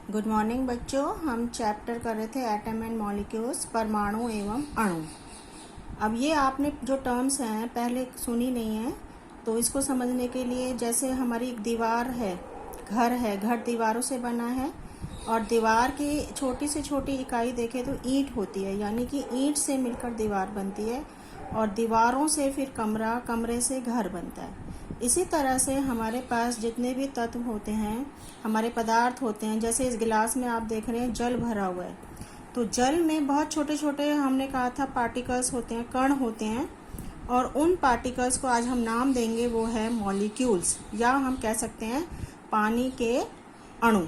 Good morning बच्चों। हम chapter कर रहे थे एटम एंड मॉलिक्यूल्स, परमाणु एवं अणु। अब ये आपने जो टर्म्स हैं पहले सुनी नहीं है, तो इसको समझने के लिए जैसे हमारी एक दीवार है, घर दीवारों से बना है और दीवार की छोटी से छोटी इकाई देखें तो ईंट होती है, यानी कि ईंट से मिलकर दीवार बनती है और दीवारों से फिर कमरे से घर बनता है। इसी तरह से हमारे पास जितने भी तत्व होते हैं, हमारे पदार्थ होते हैं, जैसे इस गिलास में आप देख रहे हैं जल भरा हुआ है, तो जल में बहुत छोटे छोटे हमने कहा था पार्टिकल्स होते हैं, कण होते हैं, और उन पार्टिकल्स को आज हम नाम देंगे, वो है मॉलिक्यूल्स, या हम कह सकते हैं पानी के अणु।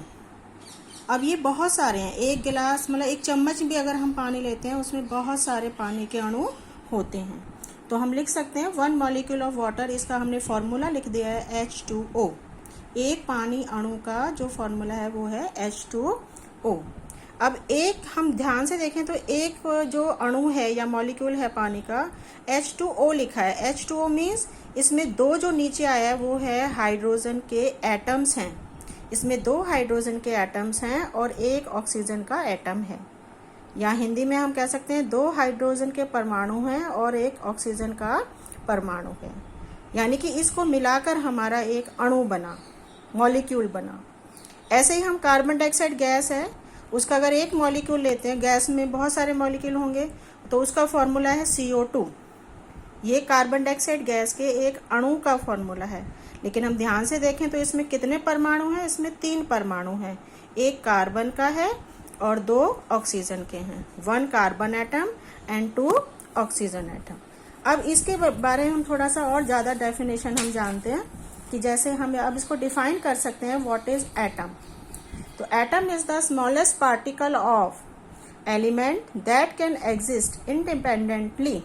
अब ये बहुत सारे हैं, एक गिलास मतलब एक चम्मच भी अगर हम पानी लेते हैं उसमें बहुत सारे पानी के अणु होते हैं। तो हम लिख सकते हैं 1 मॉलिक्यूल ऑफ वाटर, इसका हमने फॉर्मूला लिख दिया है H2O। एक पानी अणु का जो फॉर्मूला है वो है H2O। अब एक हम ध्यान से देखें तो एक जो अणु है या मॉलिक्यूल है पानी का, H2O लिखा है। H2O मीन्स इसमें दो जो नीचे आया है वो है हाइड्रोजन के एटम्स हैं। इसमें 2 हाइड्रोजन के एटम्स हैं और एक ऑक्सीजन का एटम है, या हिंदी में हम कह सकते हैं 2 हाइड्रोजन के परमाणु हैं और एक ऑक्सीजन का परमाणु है, यानी कि इसको मिलाकर हमारा एक अणु बना, मॉलिक्यूल बना। ऐसे ही हम कार्बन डाइऑक्साइड गैस है, उसका अगर एक मॉलिक्यूल लेते हैं, गैस में बहुत सारे मॉलिक्यूल होंगे, तो उसका फॉर्मूला है CO2। ये कार्बन डाइऑक्साइड गैस के एक अणु का फॉर्मूला है। लेकिन हम ध्यान से देखें तो इसमें कितने परमाणु हैं? इसमें 3 परमाणु हैं, एक कार्बन का है और 2 ऑक्सीजन के हैं। 1 carbon atom and 2 oxygen atom. अब इसके बारे में हम थोड़ा सा और ज्यादा डेफिनेशन हम जानते हैं कि जैसे हम अब इसको डिफाइन कर सकते हैं, व्हाट इज एटम। तो atom is the smallest particle of element that can exist independently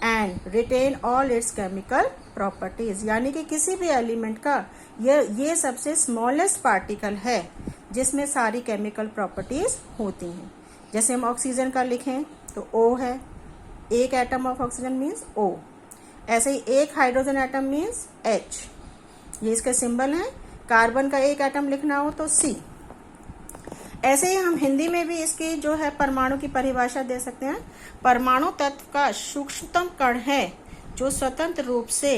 and retain all its chemical properties, यानी कि किसी भी एलिमेंट का ये सबसे स्मॉलेस्ट पार्टिकल है जिसमें सारी केमिकल प्रॉपर्टीज होती हैं। जैसे हम ऑक्सीजन का लिखें तो O है, एक atom of oxygen means O। ऐसे ही एक हाइड्रोजन एटम मीन्स H, ये इसके सिंबल हैं। कार्बन का एक एटम लिखना हो तो C। ऐसे ही हम हिंदी में भी इसकी जो है परमाणु की परिभाषा दे सकते हैं। परमाणु तत्व का सूक्ष्मतम कण है जो स्वतंत्र रूप से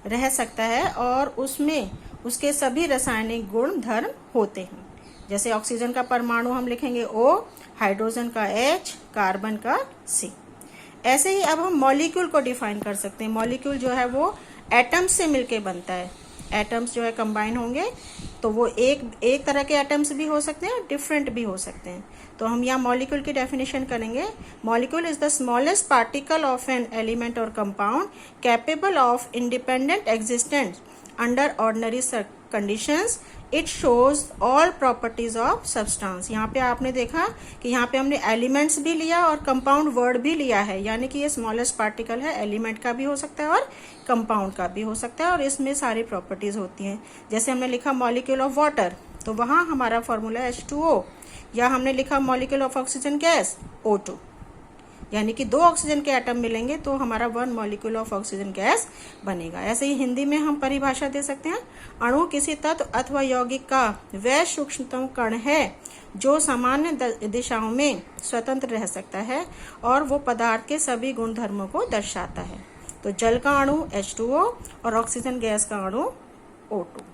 रह सकता है और उसमें उसके सभी रासायनिक गुण धर्म होते हैं। जैसे ऑक्सीजन का परमाणु हम लिखेंगे O, हाइड्रोजन का H, कार्बन का C। ऐसे ही अब हम मॉलिक्यूल को डिफाइन कर सकते हैं। मॉलिक्यूल जो है वो एटम्स से मिलके बनता है। एटम्स जो है कंबाइन होंगे तो वो एक तरह के एटम्स भी हो सकते हैं, डिफरेंट भी हो सकते हैं। तो हम यहाँ मॉलिक्यूल की डेफिनेशन करेंगे। Molecule is the smallest particle of an element और compound capable of independent existence under ordinary conditions. It shows all properties of substance. यहाँ पे आपने देखा कि यहाँ पे हमने एलिमेंट्स भी लिया और कंपाउंड वर्ड भी लिया है, यानी कि ये स्मॉलेस्ट पार्टिकल है, एलिमेंट का भी हो सकता है और कंपाउंड का भी हो सकता है, और इसमें सारी प्रॉपर्टीज होती हैं। जैसे हमने लिखा मॉलिक्यूल ऑफ वाटर, तो वहाँ हमारा फॉर्मूला H2O, या हमने लिखा molecule of oxygen gas O2, यानी कि 2 ऑक्सीजन के एटम मिलेंगे तो हमारा 1 मॉलिक्यूल ऑफ ऑक्सीजन गैस बनेगा। ऐसे ही हिंदी में हम परिभाषा दे सकते हैं, अणु किसी तत्व अथवा यौगिक का वह सूक्ष्मतम कण है जो सामान्य दिशाओं में स्वतंत्र रह सकता है और वो पदार्थ के सभी गुण धर्मों को दर्शाता है। तो जल का अणु H2O और ऑक्सीजन गैस का अणु O2।